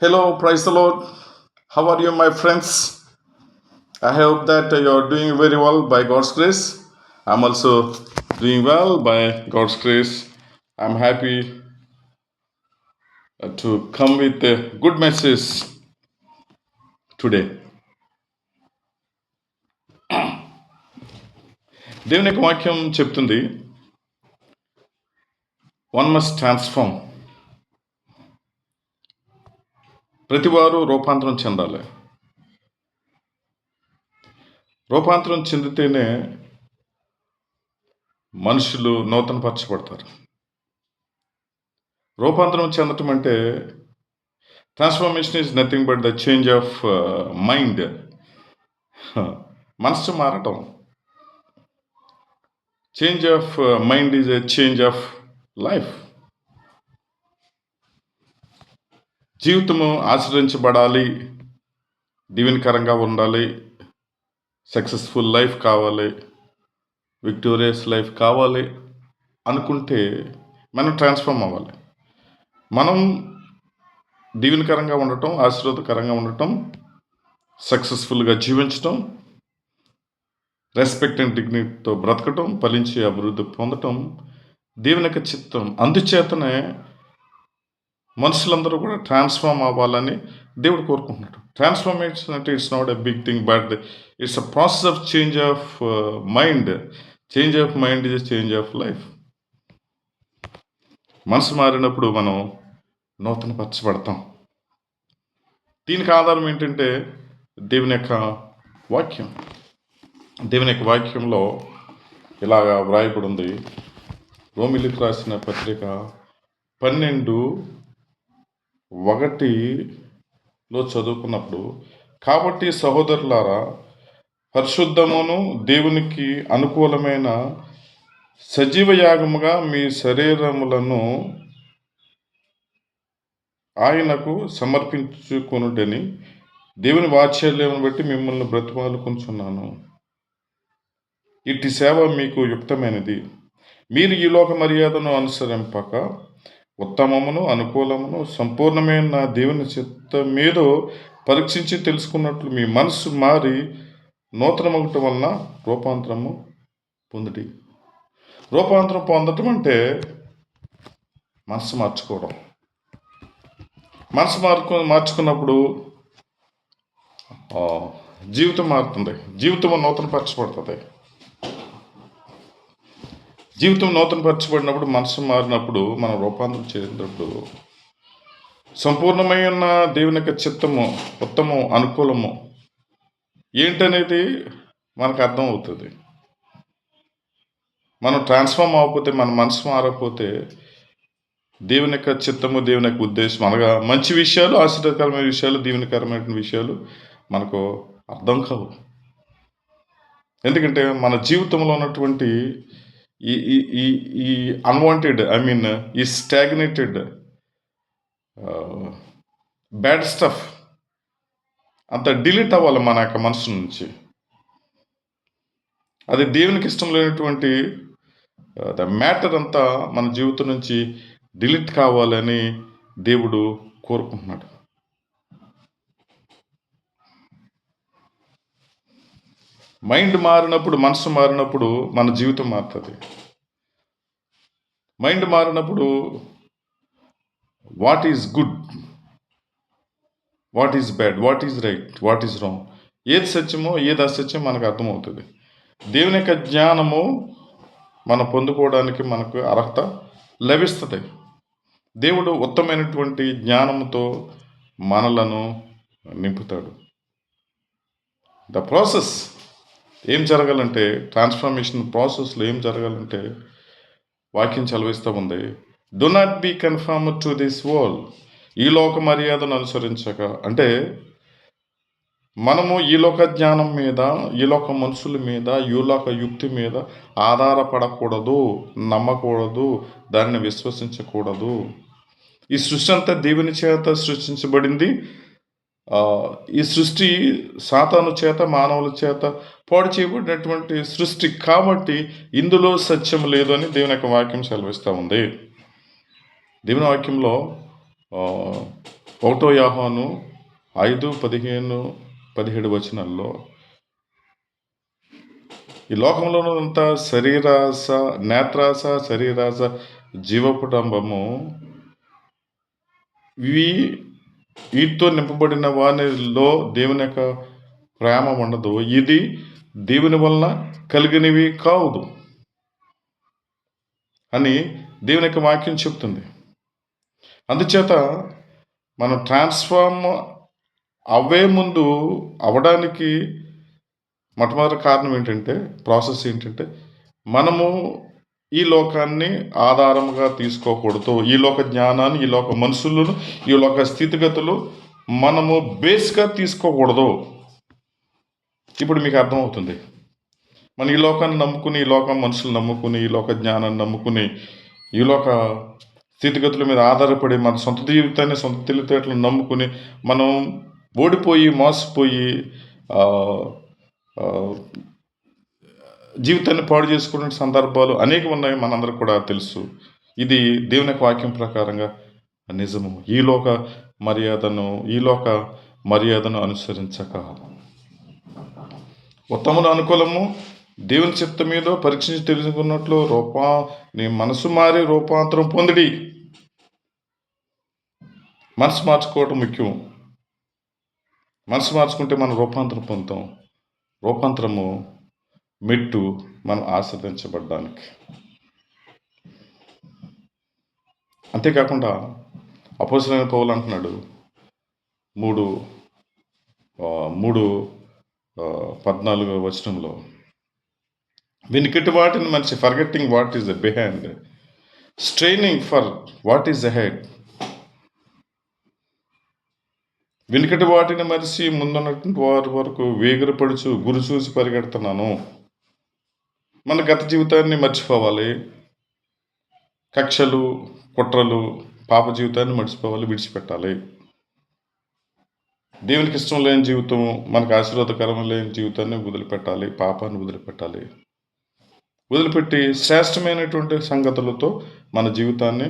Hello, praise the Lord. How are you, my friends? I hope that you are doing very well by God's grace. I'm also doing well by God's grace. I'm happy to come with a good message today. దేవుని యొక్క వాక్యం చెప్తుంది, one must transform. ప్రతివారు రూపాంతరం చెందాలి. రూపాంతరం చెందితేనే మనుషులు నూతనపరచబడతారు. రూపాంతరం చెందటం అంటే transformation is nothing but the change of mind. మనసు మారటం. Change of mind is a change of life. జీవితము ఆశ్రయించబడాలి, దీవెనకరంగా ఉండాలి, సక్సెస్ఫుల్ లైఫ్ కావాలి, విక్టోరియస్ లైఫ్ కావాలి అనుకుంటే మనం ట్రాన్స్ఫార్మ్ అవ్వాలి. మనం దీవెనకరంగా ఉండటం, ఆశీర్వాదకరంగా ఉండటం, సక్సెస్ఫుల్గా జీవించటం, రెస్పెక్ట్ అండ్ డిగ్నిటీతో బ్రతకటం, ఫలించి అభివృద్ధి పొందటం దేవుని యొక్క చిత్తం. అందుచేతనే మనుషులందరూ కూడా ట్రాన్స్ఫార్మ్ అవ్వాలని దేవుడు కోరుకుంటున్నాడు. ట్రాన్స్ఫర్మేషన్ అంటే it's not a big thing, but it's a process of change of mind. Change of mind is change of life. మనసు మారినప్పుడు మనం నూతనపరచబడతాం. దీనికి ఆధారం ఏంటంటే దేవుని యొక్క వాక్యం. దేవుని యొక్క వాక్యంలో ఇలాగా వ్రాయబడి ఉంది. రోమిలికి రాసిన పత్రిక 12:1 చదువుకున్నప్పుడు, కాబట్టి సహోదరులారా, పరిశుద్ధమును దేవునికి అనుకూలమైన సజీవ యాగముగా మీ శరీరములను ఆయనకు సమర్పించుకొనుటని దేవుని వాత్సల్యమును బట్టి మిమ్మల్ని బ్రతిమాలుకొనుచున్నాను. ఇట్టి సేవ మీకు యుక్తమైనది. మీరు ఈ లోక మర్యాదను అనుసరింపక ఉత్తమమును, అనుకూలమును, సంపూర్ణమైన దేవుని చిత్తమేదో పరీక్షించి తెలుసుకున్నట్లు మీ మనసు మారి నూతనమగటం వలన రూపాంతరము పొందుడి. రూపాంతరం పొందటం అంటే మనసు మార్చుకోవడం. మనసు మార్చుకున్నప్పుడు జీవితం మారుతుంది. జీవితం నూతనపరచబడుతుంది. జీవితం నూతనపరచబడినప్పుడు, మనసు మారినప్పుడు, మనం రూపాంతరం చెందినప్పుడు సంపూర్ణమైన దేవుని యొక్క చిత్తము, ఉత్తమము, అనుకూలము ఏంటనేది మనకు అర్థం అవుతుంది. మనం ట్రాన్స్ఫార్మ్ అవ్వకపోతే, మన మనసు మారకపోతే దేవుని యొక్క చిత్తము, దేవుని యొక్క ఉద్దేశం అనగా మంచి విషయాలు, ఆశీర్వాదకరమైన విషయాలు, దీవెనకరమైన విషయాలు మనకు అర్థం కావు. ఎందుకంటే మన జీవితంలో ఉన్నటువంటి ఈ అన్వాంటెడ్, ఈ స్టాగ్నేటెడ్ బ్యాడ్ స్టఫ్ అంత డిలీట్ అవ్వాలి మన యొక్క మనసు నుంచి. అది దేవునికి ఇష్టం లేనటువంటి ద మ్యాటర్ అంతా మన జీవితం నుంచి డిలీట్ కావాలని దేవుడు కోరుకుంటున్నాడు. మైండ్ మారినప్పుడు, మనసు మారినప్పుడు మన జీవితం మారుతుంది. మైండ్ మారినప్పుడు what is good, what is bad, what is right, what is wrong, ఏది సత్యమో ఏది అసత్యం మనకు అర్థమవుతుంది. దేవుని యొక్క జ్ఞానము మనం పొందుకోవడానికి మనకు అర్హత లభిస్తుంది. దేవుడు ఉత్తమైనటువంటి జ్ఞానముతో మనలను నింపుతాడు. ద ప్రాసెస్ ఏం జరగాలంటే, ట్రాన్స్ఫర్మేషన్ ప్రాసెస్లో ఏం జరగాలంటే వాక్యం చదివిస్తూ ఉంది, do not be conformed to this world. ఈ లోక మర్యాదను అనుసరించక, అంటే మనము ఈ లోక జ్ఞానం మీద, ఈ లోక మనుషుల మీద, ఈ లోక యుక్తి మీద ఆధారపడకూడదు, నమ్మకూడదు, దాన్ని విశ్వసించకూడదు. ఈ సృష్టి అంతా దేవుని చేత సృష్టించబడింది. ఈ సృష్టి సాతాను చేత, మానవుల చేత పాడు చేయబడినటువంటి సృష్టి కాబట్టి ఇందులో సత్యం లేదు అని దేవుని యొక్క వాక్యం సెలవిస్తూ ఉంది. దేవుని వాక్యంలో ఒకటో యోహాను 5:15-17 ఈ లోకంలోనంతా శరీరాశ, నేత్రాశ, శరీరాశ, జీవపుడంబము వీటితో నింపబడిన వానిలో దేవుని యొక్క ప్రేమ ఉండదు. ఇది దేవుని వలన కలిగినవి కాదు అని దేవుని యొక్క వాక్యం చెప్తుంది. అందుచేత మనం ట్రాన్స్ఫార్మ్ ముందు అవడానికి మొట్టమొదటి కారణం ఏంటంటే, ప్రాసెస్ ఏంటంటే, మనము ఈ లోకాన్ని ఆధారముగా తీసుకోకూడదు. ఈ లోక జ్ఞానాన్ని, ఈ లోక మనుషులను, ఈ లోక స్థితిగతులు మనము బేస్గా తీసుకోకూడదు. ఇప్పుడు మీకు అర్థమవుతుంది. మన ఈ లోకాన్ని నమ్ముకుని, ఈ లోక మనుషులు నమ్ముకుని, ఈ లోక జ్ఞానాన్ని నమ్ముకుని, ఈ లోక స్థితిగతుల మీద ఆధారపడి మన సొంత జీవితాన్ని, సొంత తెలివితేటలను నమ్ముకుని మనం ఓడిపోయి, మోసపోయి జీవితాన్ని పాడు చేసుకునే సందర్భాలు అనేకం ఉన్నాయి, మనందరికి కూడా తెలుసు. ఇది దేవుని యొక్క వాక్యం ప్రకారంగా నిజము. ఈ లోక మర్యాదను అనుసరించక ఉత్తమును అనుకూలము దేవుని చిత్తం మీద పరీక్షించి తెలుసుకున్నట్లు నీ మనసు మారి రూపాంతరం పొందిడి. మనసు మార్చుకోవటం ముఖ్యం. మనసు మార్చుకుంటే మనం రూపాంతరం పొందుతాం. రూపాంతరము మెట్టు మనం ఆస్వాదించబడ్డానికి. అంతేకాకుండా అపోస్తలుడైన పౌలు అంటున్నాడు 3:14 వెనుకటి వాటిని మనిషి forgetting what is behind, straining for what is ahead. వెనుకటి వాటిని మరిచి ముందున్నటువంటి వారి వరకు వేగిరపడుచు గురి చూసి పరిగెడుతున్నాను. మన గత జీవితాన్ని మర్చిపోవాలి. కక్షలు, కుట్రలు, పాప జీవితాన్ని మర్చిపోవాలి, విడిచిపెట్టాలి. దేవునికి ఇష్టం లేని జీవితం, మనకు ఆశీర్వాదకరం లేని జీవితాన్ని వదిలిపెట్టాలి, పాపాన్ని వదిలిపెట్టాలి. వదిలిపెట్టి శ్రేష్టమైనటువంటి సంగతులతో మన జీవితాన్ని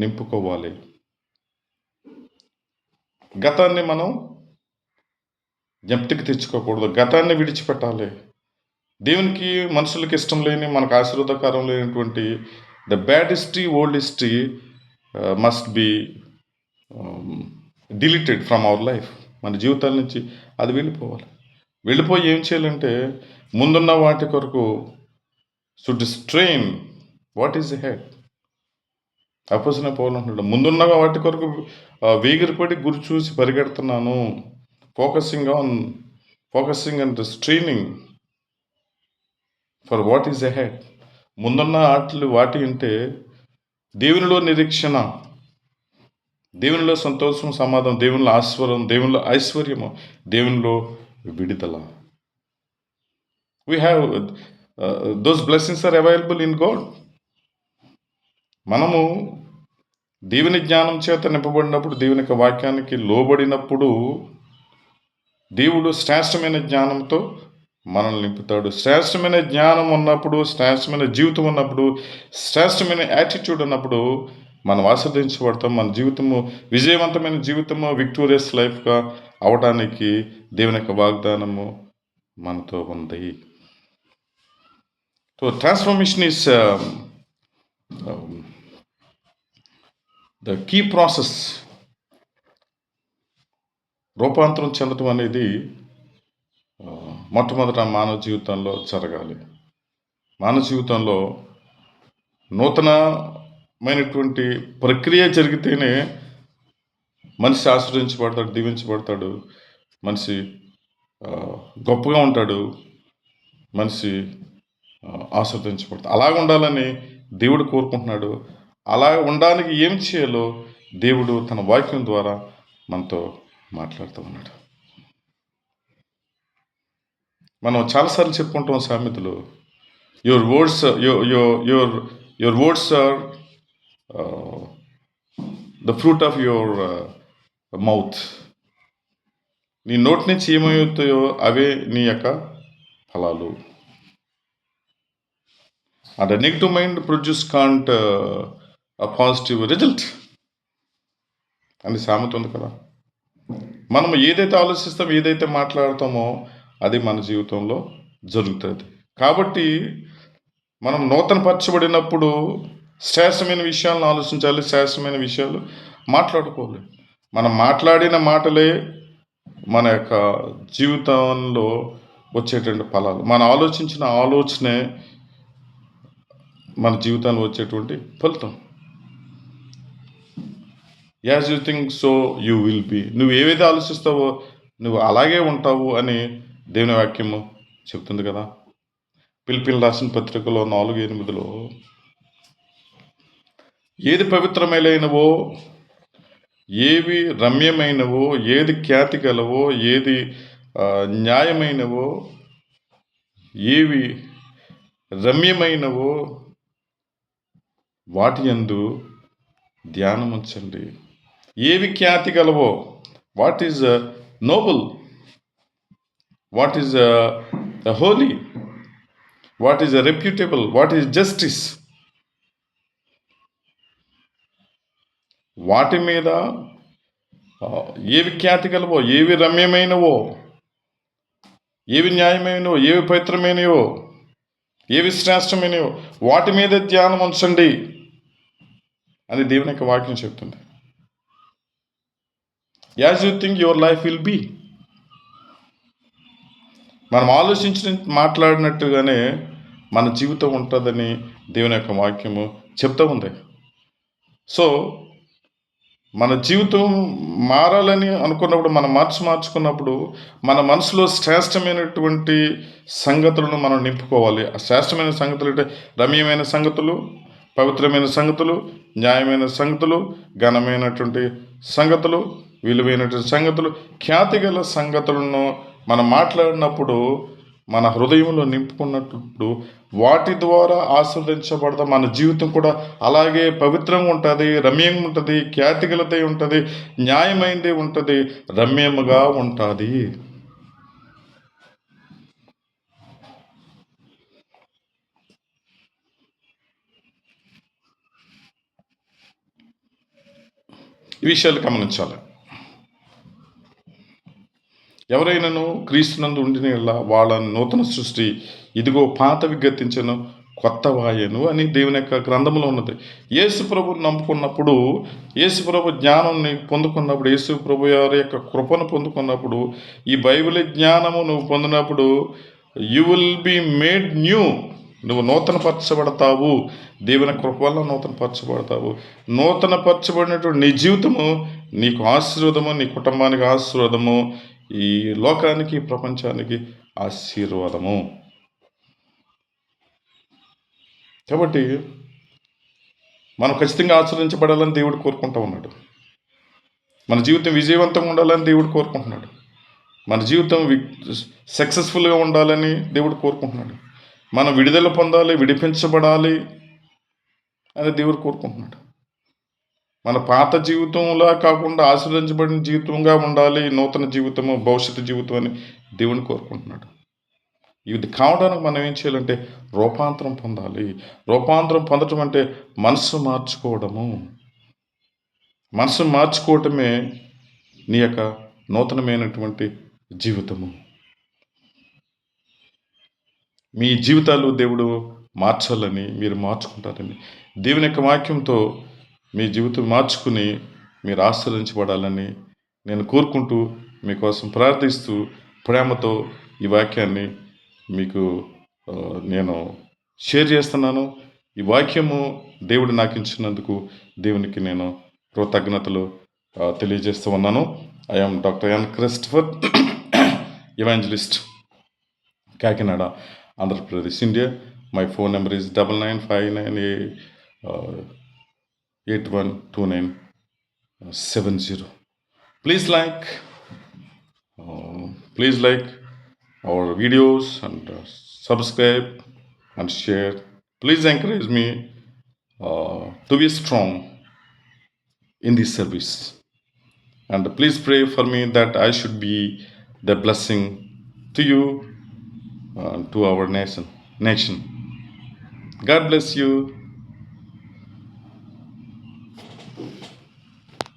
నింపుకోవాలి. గతాన్ని మనం జ్ఞప్తికి తెచ్చుకోకూడదు. గతాన్ని విడిచిపెట్టాలి. దేవునికి, మనుషులకి ఇష్టం లేని, మనకు ఆశీర్వాదకరం లేనటువంటి the bad history, old history must be deleted from our life. మన జీవితాల నుంచి అది వెళ్ళిపోయి ఏం చేయాలంటే, ముందున్న వాటి కొరకు should strain what is head. అపోస్తలుడైన పౌలు అంటున్నాడు, ముందున్న వాటి కొరకు వేగిరపడి గురి చూసి పరిగెడుతున్నాను. Focusing and straining for what is ahead. ముందున్న వాటి అంటే దేవునిలో నిరీక్షణ, దేవునిలో సంతోషం, సమాధానం, దేవునిలో దేవునిలో ఐశ్వర్యము, దేవునిలో విడుదల. We have those blessings are available in God. మనము దేవుని జ్ఞానం చేత నింపబడినప్పుడు, దేవుని యొక్క వాక్యానికి లోబడినప్పుడు దేవుడు శ్రేష్టమైన జ్ఞానంతో మనల్ని నింపుతాడు. శ్రేష్టమైన జ్ఞానం ఉన్నప్పుడు, శ్రేష్టమైన జీవితం ఉన్నప్పుడు, శ్రేష్టమైన యాటిట్యూడ్ ఉన్నప్పుడు మనం ఆస్వాదించబడతాం. మన జీవితము విజయవంతమైన జీవితము, విక్టోరియస్ లైఫ్గా అవడానికి దేవుని యొక్క వాగ్దానము మనతో ఉంది. So transformation is the key process. రూపాంతరం చెందడం అనేది మొట్టమొదట మానవ జీవితంలో జరగాలి. మానవ జీవితంలో నూతనమైనటువంటి ప్రక్రియ జరిగితేనే మనిషి ఆశ్రయించబడతాడు, దీవించబడతాడు, మనిషి గొప్పగా ఉంటాడు, మనిషి ఆస్వాదించబడతాడు. అలాగ ఉండాలని దేవుడు కోరుకుంటున్నాడు. అలా ఉండడానికి ఏం చేయాలో దేవుడు తన వాక్యం ద్వారా మనతో మాట్లాడుతూ ఉన్నాడు. మనం చాలాసార్లు చెప్పుకుంటాం సామెతలు, your words are the fruit of your mouth. నీ నోటి నుంచి ఏమవుతాయో అవే నీ యొక్క ఫలాలు. And negative mind produce can't a positive result. అని సామెత ఉంది కదా. మనం ఏదైతే ఆలోచిస్తామో, ఏదైతే మాట్లాడతామో అది మన జీవితంలో జరుగుతుంది. కాబట్టి మనం నూతన పరచబడినప్పుడు శ్రేష్టమైన విషయాలను ఆలోచించాలి, శ్రేష్టమైన విషయాలు మాట్లాడుకోవాలి. మనం మాట్లాడిన మాటలే మన యొక్క జీవితంలో వచ్చేటువంటి ఫలాలు. మనం ఆలోచించిన ఆలోచనే మన జీవితంలో వచ్చేటువంటి ఫలితం. As you think so you will be. నువ్వు ఏవైతే ఆలోచిస్తావో నువ్వు అలాగే ఉంటావు అని దేవుని వాక్యము చెప్తుంది కదా. పిలిపిల్ రాసిన పత్రికలో 4:8 ఏది పవిత్రమైనవో, ఏవి రమ్యమైనవో, ఏది ఖ్యాతి గలవో, ఏది న్యాయమైనవో, ఏవి రమ్యమైనవో వాటి యందు ధ్యానముంచండి. ఏవి ఖ్యాతి గలవో, what is noble, what is holy, what is reputable, what is justice, వాటి మీద ఏవి ఖ్యాతి గలవో, ఏవి రమ్యమైనవో, ఏవి న్యాయమైనవో, ఏవి పవిత్రమైనవో, ఏవి శ్రేష్టమైనవో వాటి మీద ధ్యానం ఉంచండి అని దేవుని యొక్క వాక్యం చెప్తుంది. As you think your life will be. మనం ఆలోచించి మాట్లాడినట్టుగానే మన జీవితం ఉంటుందని దేవుని యొక్క వాక్యము చెప్తూ ఉంది. సో మన జీవితం మారాలని అనుకున్నప్పుడు, మనం మార్చుకున్నప్పుడు మన మనసులో శ్రేష్టమైనటువంటి సంగతులను మనం నింపుకోవాలి. ఆ శ్రేష్టమైన సంగతులు అంటే రమ్యమైన సంగతులు, పవిత్రమైన సంగతులు, న్యాయమైన సంగతులు, ఘనమైనటువంటి సంగతులు, విలువైనటువంటి సంగతులు, ఖ్యాతి గల సంగతులను మనం మాట్లాడినప్పుడు మన హృదయంలో నింపుకున్నప్పుడు వాటి ద్వారా ఆస్వాదించబడతాం. మన జీవితం కూడా అలాగే పవిత్రంగా ఉంటుంది, రమ్యంగా ఉంటుంది, ఖ్యాతిగలదై ఉంటుంది, న్యాయమైనది ఉంటుంది, రమ్యముగా ఉంటుంది. ఈ విషయాలు గమనించాలి. ఎవరైనాను క్రీస్తునందు ఉండిన వాళ్ళ నూతన సృష్టి, ఇదిగో పాతవి గతించను, కొత్త వాయను అని దేవుని యొక్క గ్రంథంలో ఉన్నది. యేసు ప్రభుని నమ్ముకున్నప్పుడు, యేసు ప్రభు జ్ఞానాన్ని పొందుకున్నప్పుడు, యేసు ప్రభు వారి యొక్క కృపను పొందుకున్నప్పుడు, ఈ బైబిల్ జ్ఞానము నువ్వు పొందినప్పుడు you will be made new. నువ్వు నూతనపరచబడతావు. దేవుని కృప వల్ల నూతనపరచబడతావు. నూతనపరచబడినటువంటి నీ జీవితము నీకు ఆశీర్వాదము, నీ కుటుంబానికి ఆశీర్వాదము, ఈ లోకానికి, ప్రపంచానికి ఆశీర్వాదము. కాబట్టి మనం ఖచ్చితంగా ఆచరించబడాలని దేవుడు కోరుకుంటూ ఉన్నాడు. మన జీవితం విజయవంతంగా ఉండాలని దేవుడు కోరుకుంటున్నాడు. మన జీవితం సక్సెస్ఫుల్గా ఉండాలని దేవుడు కోరుకుంటున్నాడు. మనం విడుదల పొందాలి, విడిపించబడాలి అని దేవుడు కోరుకుంటున్నాడు. మన పాత జీవితంలా కాకుండా ఆశీర్వదించబడిన జీవితంగా ఉండాలి, నూతన జీవితము, భవిష్యత్తు జీవితం అని దేవుని కోరుకుంటున్నాడు. ఇది కావడానికి మనం ఏం చేయాలంటే రూపాంతరం పొందాలి. రూపాంతరం పొందటం అంటే మనసు మార్చుకోవడము. మనసు మార్చుకోవటమే నీ యొక్క నూతనమైనటువంటి జీవితము. మీ జీవితాలు దేవుడు మార్చాలని, మీరు మార్చుకుంటారని దేవుని యొక్క వాక్యంతో మీ జీవితం మార్చుకుని మీరు ఆశీర్వదించబడాలని నేను కోరుకుంటూ, మీకోసం ప్రార్థిస్తూ, ప్రేమతో ఈ వాక్యాన్ని మీకు నేను షేర్ చేస్తున్నాను. ఈ వాక్యము దేవుడు నాకు ఇచ్చినందుకు దేవునికి నేను కృతజ్ఞతలు తెలియజేస్తూ ఉన్నాను. I am doctor N Christopher, evangelist, Kakinada, Andhra Pradesh, India. My phone number is 9958812970. Please like our videos and subscribe and share. Please encourage me to be strong in this service, and please pray for me that I should be the blessing to you, to our nation. God bless you.